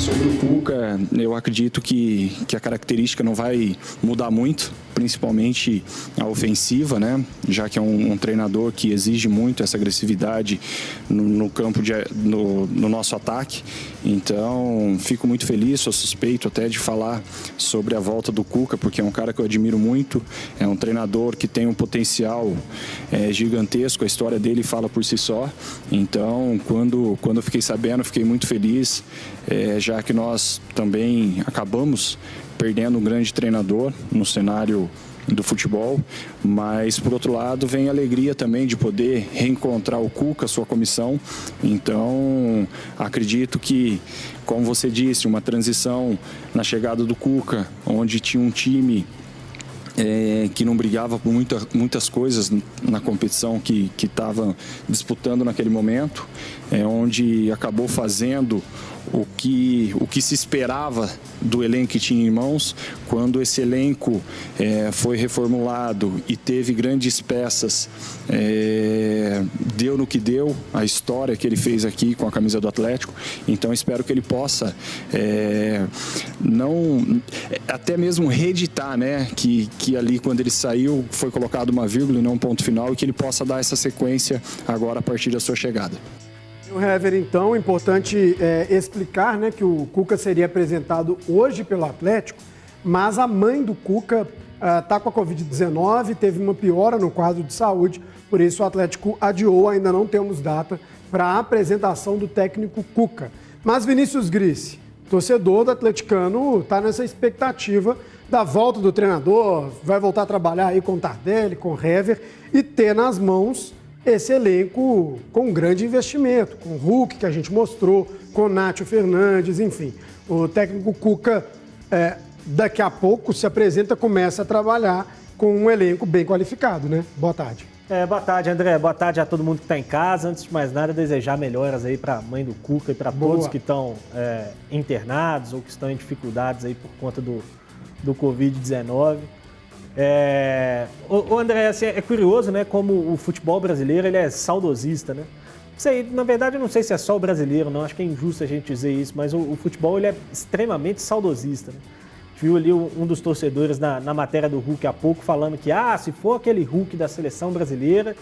Sobre o Cuca, eu acredito que a característica não vai mudar muito, principalmente a ofensiva, né? Já que é um treinador que exige muito essa agressividade no campo, no nosso ataque. Então, fico muito feliz, sou suspeito até de falar sobre a volta do Cuca, porque é um cara que eu admiro muito, é um treinador que tem um potencial gigantesco, a história dele fala por si só. Então, quando eu fiquei sabendo, fiquei muito feliz, já que nós também acabamos perdendo um grande treinador no cenário do futebol, mas por outro lado vem a alegria também de poder reencontrar o Cuca, sua comissão. Então acredito que, como você disse, uma transição na chegada do Cuca, onde tinha um time que não brigava por muitas coisas na competição que estava disputando naquele momento, onde acabou fazendo o que se esperava do elenco que tinha em mãos. Quando esse elenco foi reformulado e teve grandes peças, deu no que deu, a história que ele fez aqui com a camisa do Atlético. Então espero que ele possa até mesmo reeditar, né, que ali quando ele saiu foi colocado uma vírgula e não um ponto final, e que ele possa dar essa sequência agora a partir da sua chegada. O Hever, então, é importante explicar, né, que o Cuca seria apresentado hoje pelo Atlético, mas a mãe do Cuca está com a Covid-19, teve uma piora no quadro de saúde, por isso o Atlético adiou, ainda não temos data para a apresentação do técnico Cuca. Mas Vinícius Gris, torcedor do atleticano, está nessa expectativa da volta do treinador, vai voltar a trabalhar aí com o Tardelli, com o Hever e ter nas mãos esse elenco com um grande investimento, com o Hulk, que a gente mostrou, com o Nátio Fernandes, enfim. O técnico Cuca, daqui a pouco, se apresenta, começa a trabalhar com um elenco bem qualificado, né? Boa tarde. Boa tarde, André. Boa tarde a todo mundo que está em casa. Antes de mais nada, desejar melhoras aí para a mãe do Cuca e para todos que estão internados ou que estão em dificuldades aí por conta do Covid-19. O André, assim, é curioso, né, como o futebol brasileiro ele é saudosista, né? Isso aí, na verdade, eu não sei se é só o brasileiro, não, acho que é injusto a gente dizer isso, mas o futebol ele é extremamente saudosista, né? A gente viu ali um dos torcedores na matéria do Hulk há pouco falando que, se for aquele Hulk da seleção brasileira,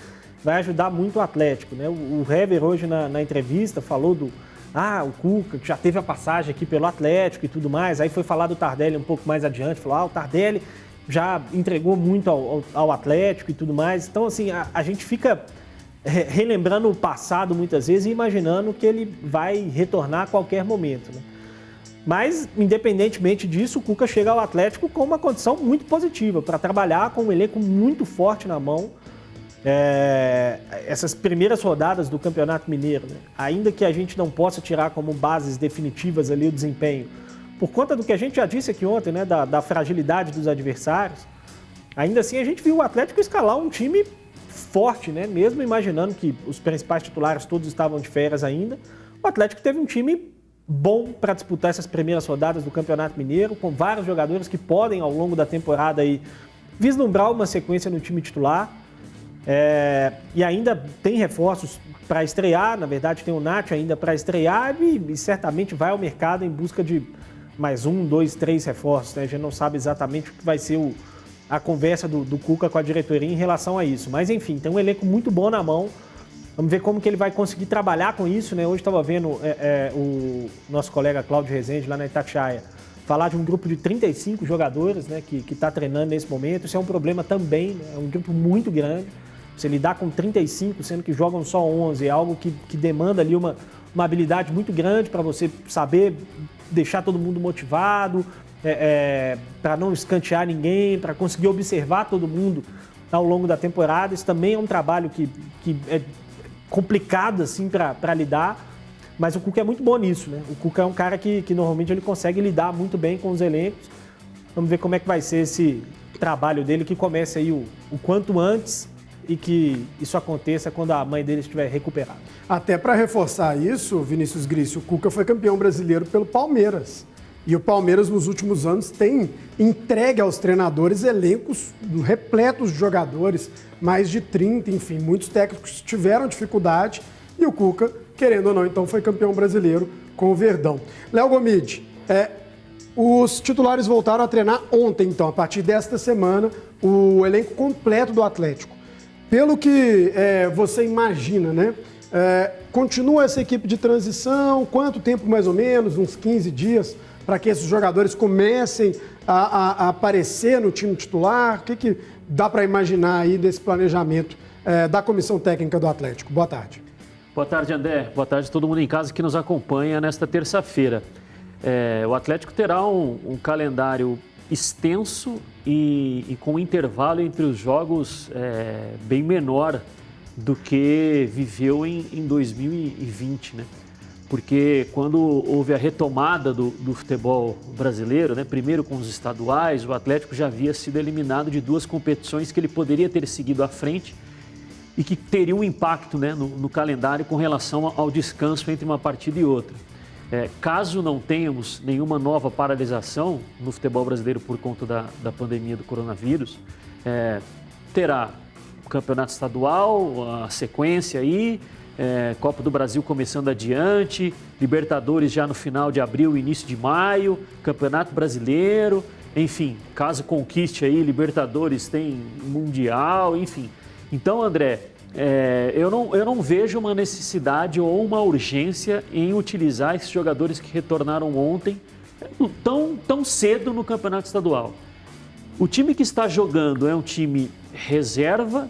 vai ajudar muito o Atlético, né? O Hever hoje na entrevista falou o Cuca, que já teve a passagem aqui pelo Atlético e tudo mais, aí foi falar do Tardelli um pouco mais adiante, falou, o Tardelli já entregou muito ao Atlético e tudo mais. Então, assim, a gente fica relembrando o passado muitas vezes e imaginando que ele vai retornar a qualquer momento, né? Mas, independentemente disso, o Cuca chega ao Atlético com uma condição muito positiva para trabalhar com um elenco muito forte na mão. Essas primeiras rodadas do Campeonato Mineiro, né? Ainda que a gente não possa tirar como bases definitivas ali o desempenho, por conta do que a gente já disse aqui ontem, né, da fragilidade dos adversários, ainda assim a gente viu o Atlético escalar um time forte, né? Mesmo imaginando que os principais titulares todos estavam de férias ainda, o Atlético teve um time bom para disputar essas primeiras rodadas do Campeonato Mineiro, com vários jogadores que podem, ao longo da temporada, aí, vislumbrar uma sequência no time titular. E ainda tem reforços para estrear, na verdade tem o Nátio ainda para estrear e certamente vai ao mercado em busca de mais 1, 2, 3 reforços, né? A gente não sabe exatamente o que vai ser a conversa do Cuca com a diretoria em relação a isso. Mas, enfim, tem um elenco muito bom na mão. Vamos ver como que ele vai conseguir trabalhar com isso, né? Hoje estava vendo o nosso colega Cláudio Rezende, lá na Itatiaia, falar de um grupo de 35 jogadores, né, que está treinando nesse momento. Isso é um problema também, né? É um grupo muito grande. Você lidar com 35, sendo que jogam só 11, é algo que demanda ali uma habilidade muito grande para você saber deixar todo mundo motivado, para não escantear ninguém, para conseguir observar todo mundo ao longo da temporada. Isso também é um trabalho que é complicado assim, para lidar, mas o Cuca é muito bom nisso, né? O Cuca é um cara que normalmente ele consegue lidar muito bem com os elencos. Vamos ver como é que vai ser esse trabalho dele, que comece aí o quanto antes e que isso aconteça quando a mãe dele estiver recuperada. Até para reforçar isso, Vinícius Gris, o Cuca foi campeão brasileiro pelo Palmeiras. E o Palmeiras, nos últimos anos, tem entregue aos treinadores elencos repletos de jogadores, mais de 30, enfim, muitos técnicos tiveram dificuldade. E o Cuca, querendo ou não, então foi campeão brasileiro com o Verdão. Léo Gomide, os titulares voltaram a treinar ontem, então, a partir desta semana, o elenco completo do Atlético. Pelo que você imagina, né? Continua essa equipe de transição? Quanto tempo mais ou menos? Uns 15 dias para que esses jogadores comecem a aparecer no time titular? O que dá para imaginar aí desse planejamento da comissão técnica do Atlético? Boa tarde. Boa tarde, André. Boa tarde a todo mundo em casa que nos acompanha nesta terça-feira. O Atlético terá um calendário extenso e com um intervalo entre os jogos bem menor do que viveu em 2020, né? Porque quando houve a retomada do futebol brasileiro, né, primeiro com os estaduais, o Atlético já havia sido eliminado de 2 competições que ele poderia ter seguido à frente e que teria um impacto, né, no calendário com relação ao descanso entre uma partida e outra. Caso não tenhamos nenhuma nova paralisação no futebol brasileiro por conta da pandemia do coronavírus, terá o campeonato estadual, a sequência aí, Copa do Brasil começando adiante, Libertadores já no final de abril, início de maio, Campeonato Brasileiro, enfim, caso conquiste aí, Libertadores tem Mundial, enfim. Então, André, eu não vejo uma necessidade ou uma urgência em utilizar esses jogadores que retornaram ontem tão cedo no Campeonato Estadual. O time que está jogando é um time reserva.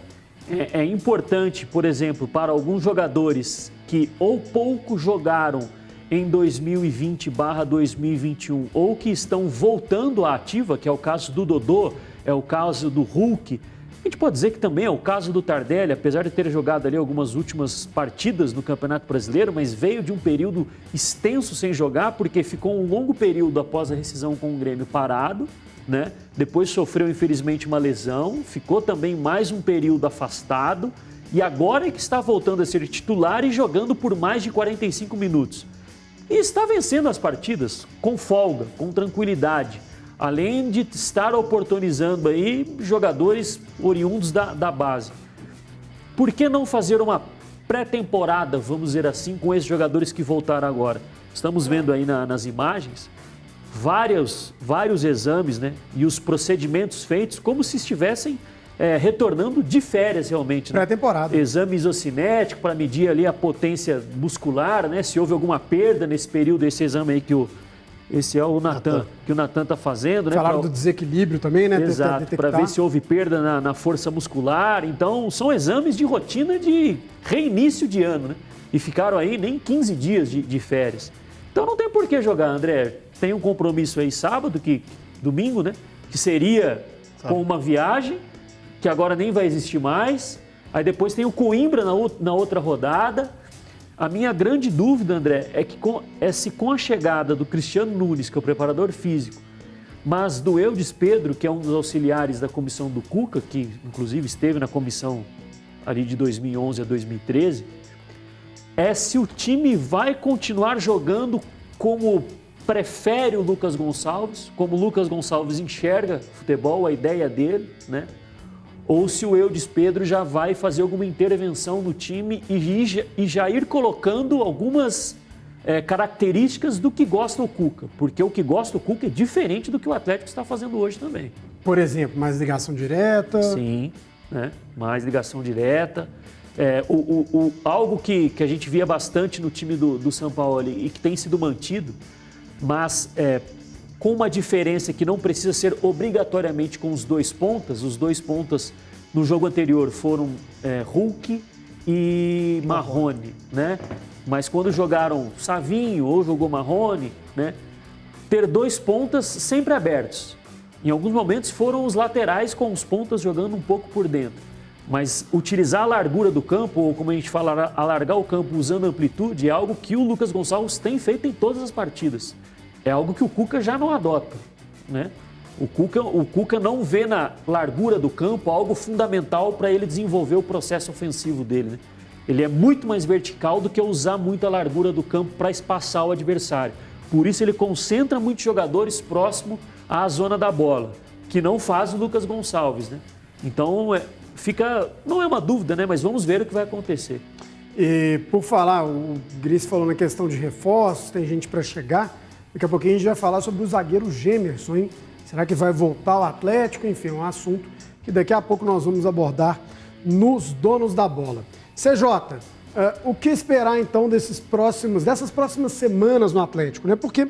É importante, por exemplo, para alguns jogadores que ou pouco jogaram em 2020/2021 ou que estão voltando à ativa, que é o caso do Dodô, é o caso do Hulk. A gente pode dizer que também é o caso do Tardelli, apesar de ter jogado ali algumas últimas partidas no Campeonato Brasileiro, mas veio de um período extenso sem jogar, porque ficou um longo período após a rescisão com o Grêmio parado, né? Depois sofreu infelizmente uma lesão, ficou também mais um período afastado e agora é que está voltando a ser titular e jogando por mais de 45 minutos. E está vencendo as partidas com folga, com tranquilidade, além de estar oportunizando aí jogadores oriundos da base. Por que não fazer uma pré-temporada, vamos dizer assim, com esses jogadores que voltaram agora? Estamos vendo aí nas imagens vários exames, né? E os procedimentos feitos como se estivessem retornando de férias realmente. Né? Pré-temporada. Exame isocinético para medir ali a potência muscular, né? Se houve alguma perda nesse período, esse exame aí esse é o Natan, que o Natan está fazendo. Né? Falaram do desequilíbrio também, né? Exato, para ver se houve perda na força muscular. Então, são exames de rotina de reinício de ano, né? E ficaram aí nem 15 dias de férias. Então, não tem por que jogar, André. Tem um compromisso aí sábado, domingo, né? Que seria com uma viagem, que agora nem vai existir mais. Aí depois tem o Coimbra na outra rodada. A minha grande dúvida, André, se com a chegada do Cristiano Nunes, que é o preparador físico, mas do Eudes Pedro, que é um dos auxiliares da comissão do Cuca, que inclusive esteve na comissão ali de 2011 a 2013, se o time vai continuar jogando como prefere o Lucas Gonçalves, como o Lucas Gonçalves enxerga futebol, a ideia dele, né? Ou se o Eudes Pedro já vai fazer alguma intervenção no time e já ir colocando algumas características do que gosta o Cuca, porque o que gosta o Cuca é diferente do que o Atlético está fazendo hoje também. Por exemplo, mais ligação direta? Sim, né? Mais ligação direta. Algo que a gente via bastante no time do Sampaoli e que tem sido mantido, mas com uma diferença que não precisa ser obrigatoriamente com os dois pontas. Os dois pontas no jogo anterior foram Hulk e Marrone, né? Mas quando jogaram Savinho ou jogou Marrone, né? Ter dois pontas sempre abertos. Em alguns momentos foram os laterais com os pontas jogando um pouco por dentro. Mas utilizar a largura do campo, ou como a gente fala, alargar o campo usando amplitude, é algo que o Lucas Gonçalves tem feito em todas as partidas. É algo que o Cuca já não adota, né? O Cuca não vê na largura do campo algo fundamental para ele desenvolver o processo ofensivo dele, né? Ele é muito mais vertical do que usar muito a largura do campo para espaçar o adversário. Por isso ele concentra muitos jogadores próximo à zona da bola, que não faz o Lucas Gonçalves, né? Então, não é uma dúvida, né? Mas vamos ver o que vai acontecer. E por falar, o Gris falou na questão de reforços, tem gente para chegar. Daqui a pouquinho a gente vai falar sobre o zagueiro Gemerson, hein? Será que vai voltar ao Atlético? Enfim, é um assunto que daqui a pouco nós vamos abordar nos Donos da Bola. CJ, o que esperar então dessas próximas semanas no Atlético, né? Porque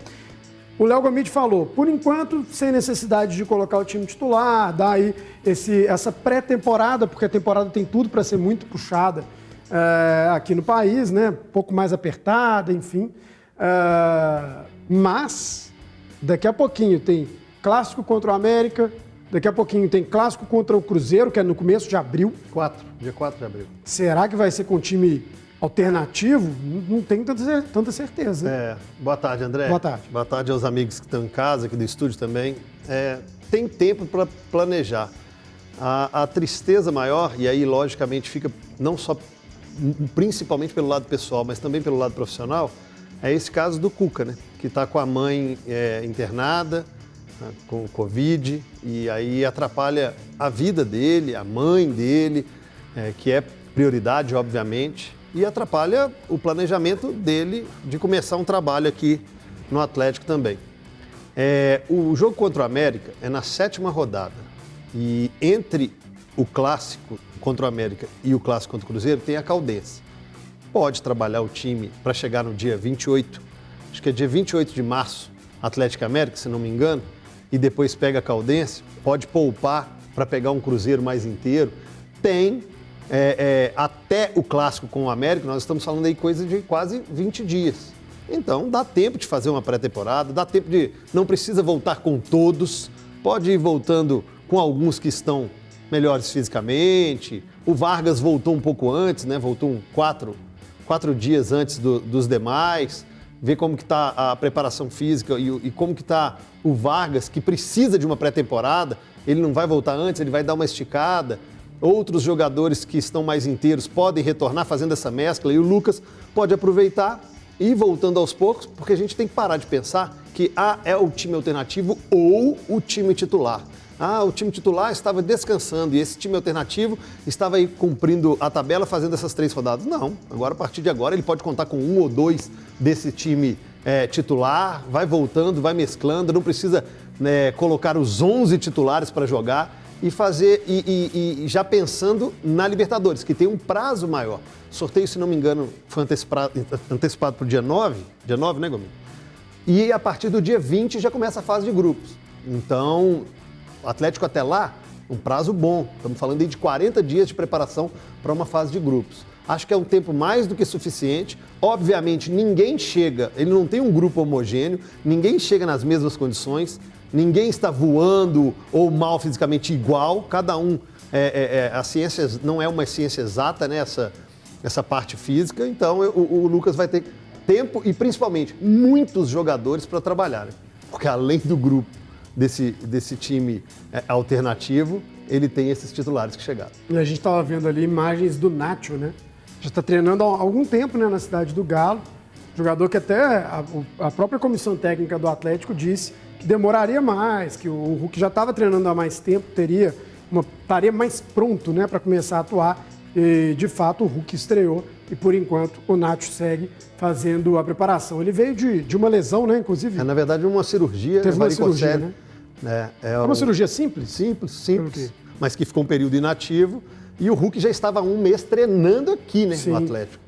o Léo Gomide falou, por enquanto, sem necessidade de colocar o time titular, dar aí essa pré-temporada, porque a temporada tem tudo para ser muito puxada aqui no país, né? Um pouco mais apertada, enfim. Mas, daqui a pouquinho tem clássico contra o América, daqui a pouquinho tem clássico contra o Cruzeiro, que é no começo de abril. Dia 4 de abril. Será que vai ser com um time alternativo? Não tenho tanta certeza. Boa tarde, André. Boa tarde. Boa tarde aos amigos que estão em casa, aqui do estúdio também. Tem tempo para planejar. A tristeza maior, e aí logicamente fica não só, principalmente pelo lado pessoal, mas também pelo lado profissional, é esse caso do Cuca, né? Que está com a mãe internada, com Covid, e aí atrapalha a vida dele, a mãe dele, que é prioridade, obviamente, e atrapalha o planejamento dele de começar um trabalho aqui no Atlético também. O jogo contra o América é na 7ª rodada, e entre o clássico contra o América e o clássico contra o Cruzeiro tem a Caldense. Pode trabalhar o time para chegar no dia 28, acho que é dia 28 de março, Atlético América, se não me engano, e depois pega a Caldense, pode poupar para pegar um Cruzeiro mais inteiro. Tem até o clássico com o América, nós estamos falando aí coisa de quase 20 dias. Então dá tempo de fazer uma pré-temporada, dá tempo de... Não precisa voltar com todos, pode ir voltando com alguns que estão melhores fisicamente. O Vargas voltou um pouco antes, né? Voltou 4 dias antes dos demais. Ver como que está a preparação física e como que está o Vargas, que precisa de uma pré-temporada. Ele não vai voltar antes, ele vai dar uma esticada. Outros jogadores que estão mais inteiros podem retornar fazendo essa mescla e o Lucas pode aproveitar e ir voltando aos poucos, porque a gente tem que parar de pensar que é o time alternativo ou o time titular. O time titular estava descansando e esse time alternativo estava aí cumprindo a tabela, fazendo essas 3 rodadas. Não, agora a partir de agora ele pode contar com 1 ou 2 desse time titular, vai voltando, vai mesclando, não precisa colocar os 11 titulares para jogar e fazer, e já pensando na Libertadores, que tem um prazo maior. O sorteio, se não me engano, foi antecipado para o dia 9, né, Gomes? E a partir do dia 20 já começa a fase de grupos. Então, o Atlético até lá, um prazo bom. Estamos falando aí de 40 dias de preparação para uma fase de grupos. Acho que é um tempo mais do que suficiente. Obviamente, ninguém chega, ele não tem um grupo homogêneo, ninguém chega nas mesmas condições, ninguém está voando ou mal fisicamente igual, cada um, a ciência não é uma ciência exata, né, essa parte física, então o Lucas vai ter tempo e principalmente muitos jogadores para trabalhar, né? Porque além do grupo desse time alternativo, ele tem esses titulares que chegaram. E a gente estava vendo ali imagens do Nacho, né? Já está treinando há algum tempo, né, na cidade do Galo. Jogador que até a própria comissão técnica do Atlético disse que demoraria mais, que o Hulk já estava treinando há mais tempo, estaria mais pronto, né, para começar a atuar. E, de fato, o Hulk estreou e, por enquanto, o Nacho segue fazendo a preparação. Ele veio de uma lesão, né, inclusive? Na verdade, uma cirurgia. Teve uma cirurgia, né? Uma cirurgia simples? Simples, mas que ficou um período inativo. E o Hulk já estava há um mês treinando aqui, né, no Atlético.